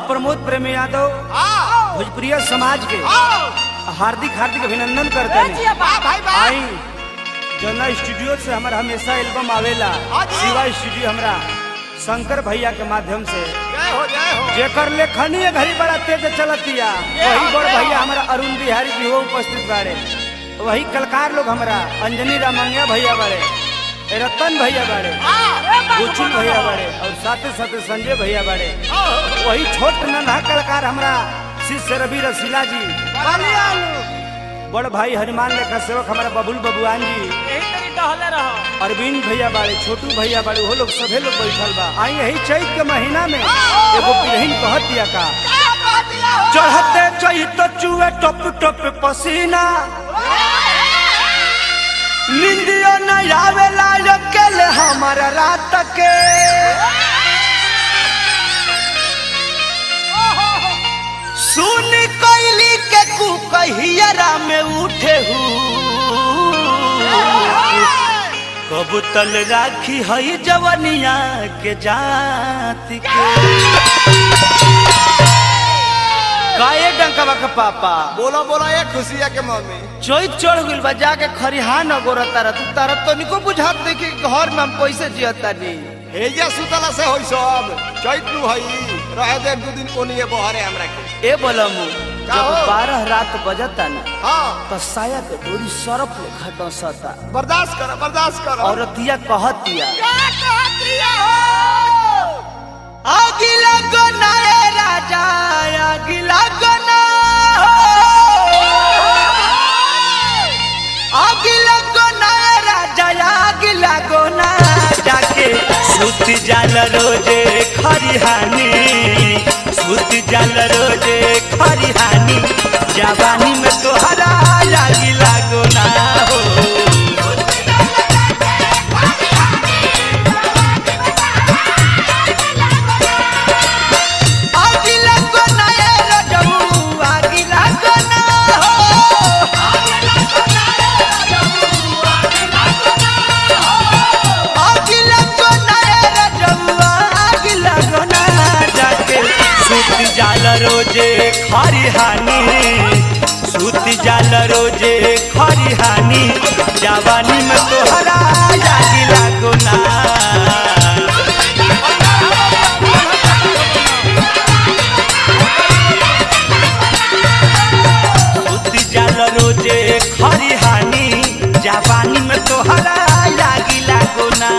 प्रमोद प्रेमी यादव भोजपुरी समाज के हार्दिक हार्दिक अभिनंदन करते हैं। आई जना स्टूडियो से हमारा हमेशा एल्बम आवेला शिवा स्टूडियो हमरा शंकर भैया के माध्यम से जेकर लेखनी घड़ी बड़ा तेज चलतिया वही बड़ भैया हमारा अरुण बिहारी जी हो उपस्थित बाड़े। वही कलाकार लोग हमारा अंजनी रामंगिया भैया बाड़े, रतन भैया बाड़े, गुचुल भैया बाड़े और साथे साथे संजय भैया बाड़े। वही छोट नन्हा कलाकार हमारा शिष्य रवि रसीला जी, बड़ भाई हनुमान लेखा सेवक हमारा बबुल बबुआन जी, अरविंद भैया बाड़े, छोटू भैया बाड़े, वो लोग सभी लोग बैठल बा। आई यही चैत के महीना में एगो बिरहिन कहत दिया का चढ़ते चैत चुए टप टप पसीना निंदियो न आवेला अकेले हमारा रात के सुन कोयली के कुकहियरा में उठे कब तल राखी हई जवनिया के जाति के काये डंकवा के पापा बोला बोला ये खुशिया के मम्मी चोइत चढ़ गइल बा जाके खरिहा न गोरता तू तारा तो निको बुझात दे कि घर में हम कैसे जियता नी हेजा सुतला से होई सब चैत नु हई रहे दे दो दिन कोनिए बहरे हमरा के ए बोलमु जब 12 रात बजता ना हां तो साया के डोरी सरफ ले खटसता बर्दाश्त कर औरतिया कहतिया क्या कहतिया हो आगिला गना ए राजा आगिला गना आगिला गना ए राजा आगिला गना जाके सुत जाल रोजे खरिहानी सुत जाल रोजे खरिहानी जवानी में तोहरा आगिला गना हो रोजे खरिहानी सूती जाल रोजे खरिहानी जवानी में तोहरा जागिला गोना सूती जाल रोजे खरिहानी जवानी में तोहरा जागिला गोना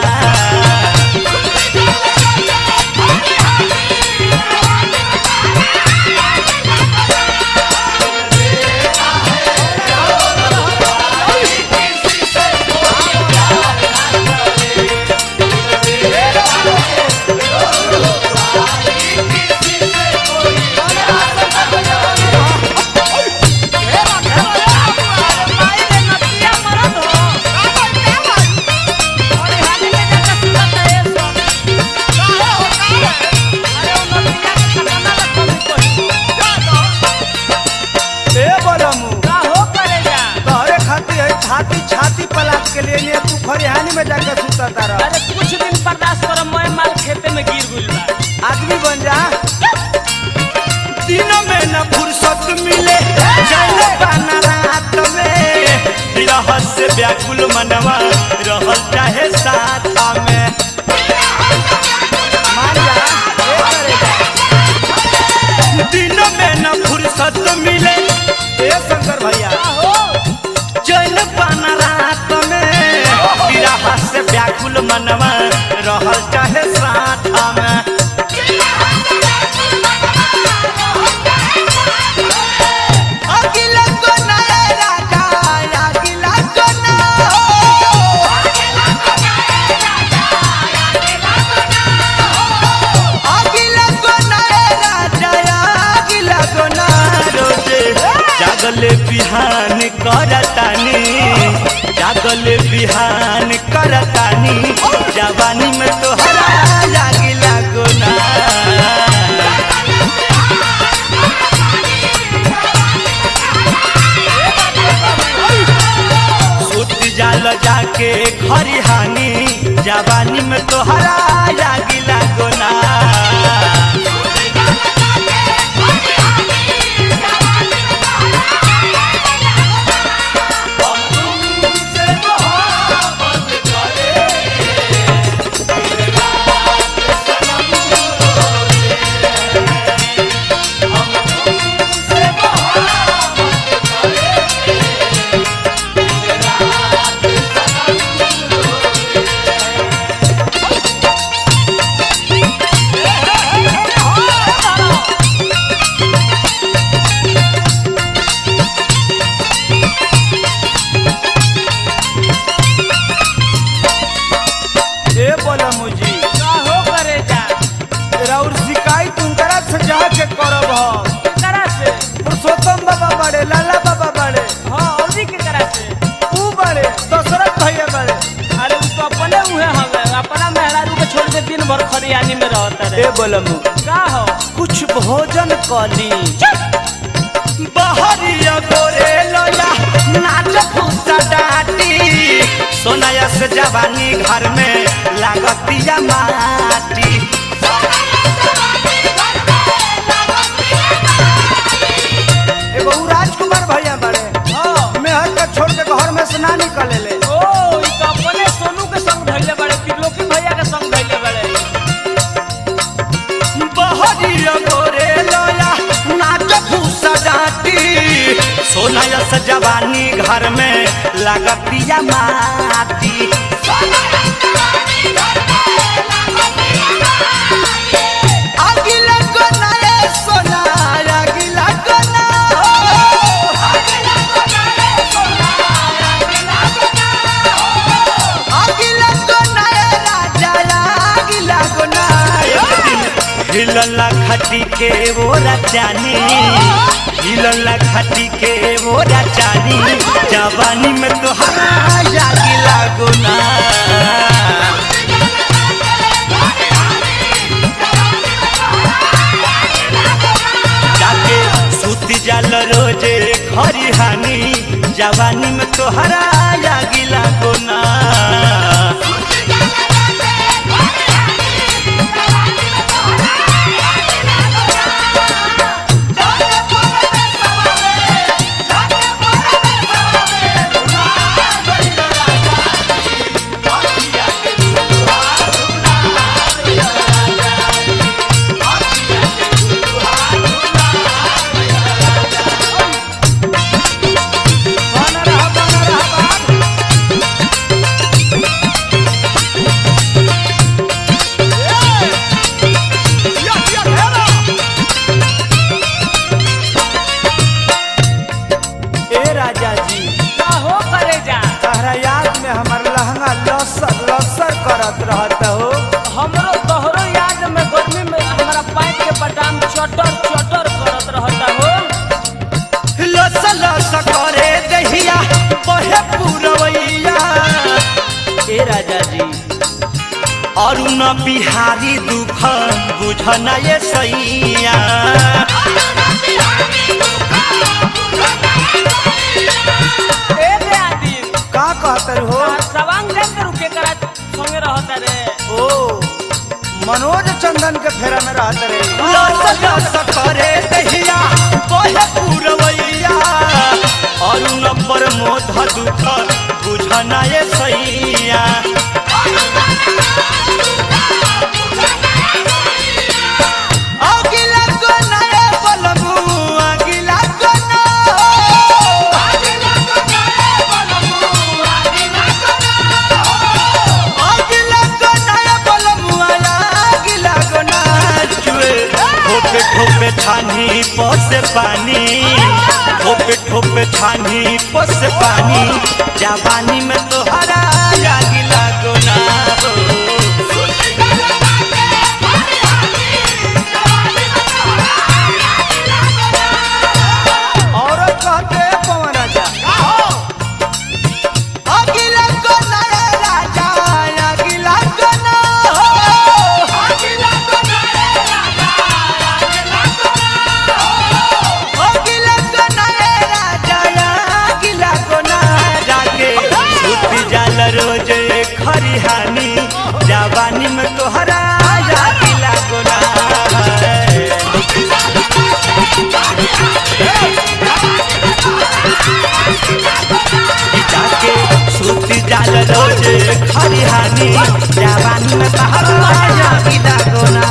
छाती पलाट के लिए तू खरिहानी में जाकर सुता रहा। अरे कुछ दिन बर्दाश्त कर मैं माल खेते में गिर गइल बा आदमी बन जा दिन में न फुर्सत मिले जाने पाना रात में विरह से व्याकुल मनवा रहल चाहे साथ में मान जा दिन में न फुर्सत मिले ए शंकर भैया जैन पाना रात में विरह से व्याकुल मनवा रहल चाहे साथ में अगिला जागले बिहान करतानी जागले बिहान करतानी जवानी में तोहरा लागी लागो ना सुत जाल जाके खरिहानी जवानी में तोहरा लागी लागो ना पुरुषोत्तम बाबा बड़े लाला बाबा बड़े हाँ और के करा से तू बड़े दशरथ भैया बड़े अरे वो तो अपने हुए हवे अपना मेहरारू के छोड़ के दिन भर खरियानी में रहता रे ए बोलमु का हो कुछ भोजन कली बहरिया गोरे लोला नाच फूसा डाटी सोनाया से जवानी घर में लागतिया माटी एगो राजकुमार भैया बड़े हाँ मेहर का छोड़ के घर में से ना निकले ले ओ ई तो अपने सोनू के संग धइले बड़े त्रिलोकी भैया के संग धइले बड़े बहरिया गोरे लोला नाच फूसा डाटी सोनाया से जवानी घर में लागतिया माटी अगिला कोना रे सोना अगिला कोना अगिला कोना रे राजा अगिला कोना हिलला खटी के वो राजानी हिलला खटी के वो राजानी जवानी में तोहरा जागी लागो ना जाके सूती जाल रोजे खरिहानी जवानी में तोहरा जागी लागो ना हमरो तोहरो याद में गर्मी में हमारा पैंट के बटन चटर चटर करत रहता हो लस लस करे दहिया बहे पुरवैया ए राजा जी अरुण बिहारी दुख बुझना ये सैया ए रे आदि का कहतर हो सवांग ले के रुके करा संगे रहता रे ओ मनोज चंदन के फेरा में रहता रे लस लस करे दहिया बहे पुरवैया अरुण पर मोध दुख बुझना ये सैया अगिला कोना रे बलमु अगिला कोना अगिला कोना रे बलमु अगिला कोना अगिला कोना रे बलमु अगिला कोना जुए ठोपे ठोपे छानी पसे पानी ठोपे ठोपे छानी पसे पानी जवानी में तोहरा अगिला कोना औरत कहते जाके सूत जाल रोज खरिहानी जवानी में बहरा या बिदा गोना